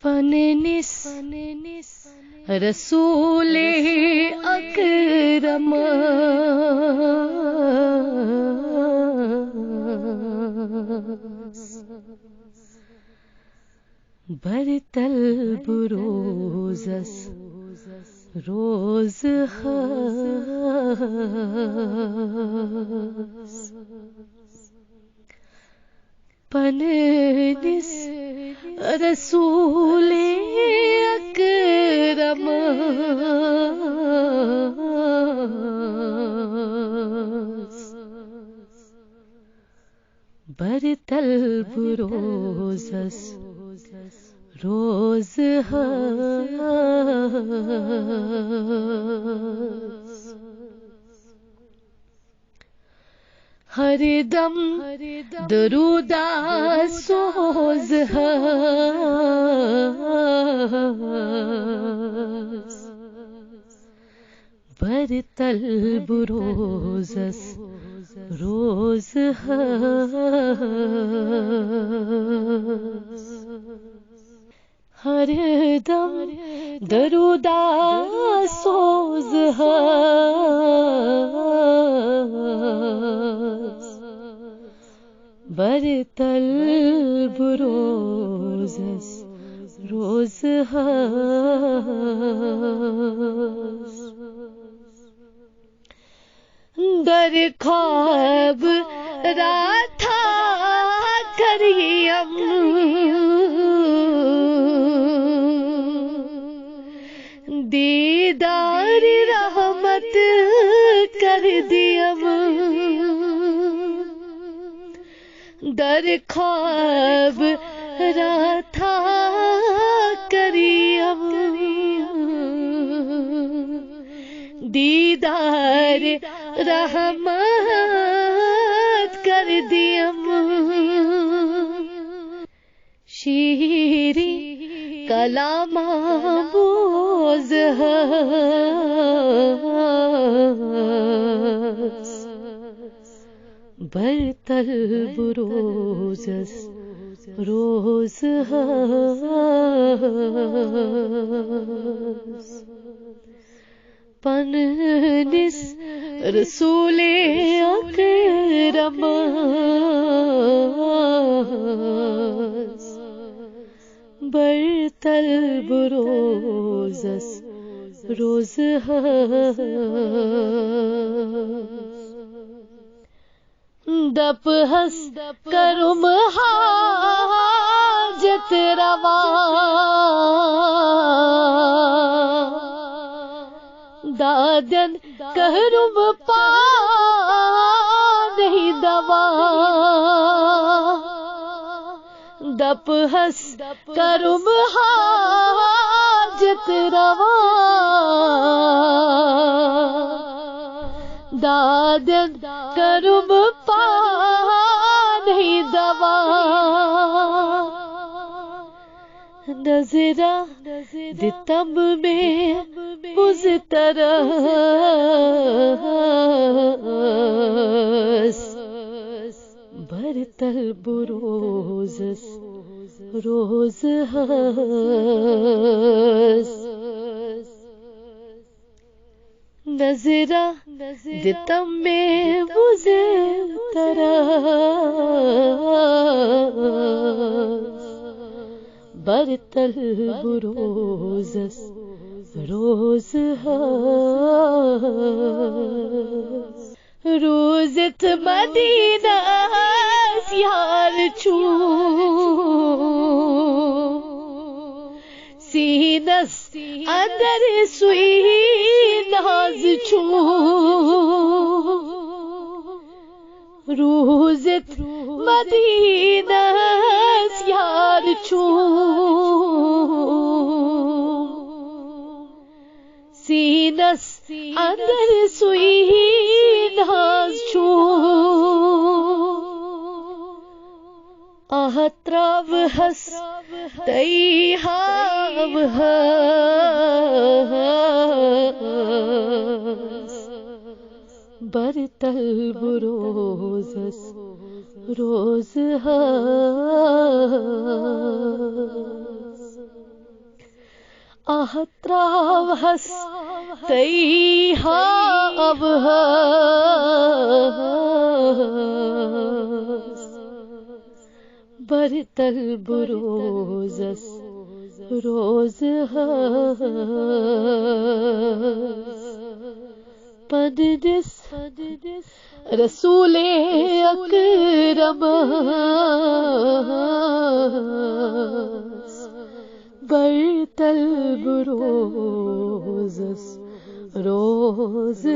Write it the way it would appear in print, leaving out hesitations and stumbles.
پننس رسول اکرم برطلب روزس روز هست پننس رسول اکرم برطلب روزس روز هست ہر دم درود سوز هست برطلب روزس روز هست ہر دم درود سوز هست برطلب روزس روز هست در خواب رات کریم دیدار رحمت کر دیم در خواب رات کریم دیدار رحمت کر دیم شیری کلام بوز هست برطلب روزس روز هست پننس رسول اکرم برطلب روزس روز هست دپ ہس کرم حاجت روا دادن کرم پا نہیں دوا دپ ہس کرم حاجت روا دادن کرم پا نہیں دوا نظرہ دتم میں مزترس برطلب روزس روز هست نظرہ دتم میں مزترس برطلب روزس روز هست روزت مدینہ یار چو سینس اندر سوئی ناز چو روزت مدینہ یار چو سینس اندر سوئی ناز چو احتراب ہس تیہاب ہس برطلب روزس روز هست أهتراوهس تيها أبهاس برتل بروزس روزهاس پددس رسول اکرم برتل بروزس روزهاس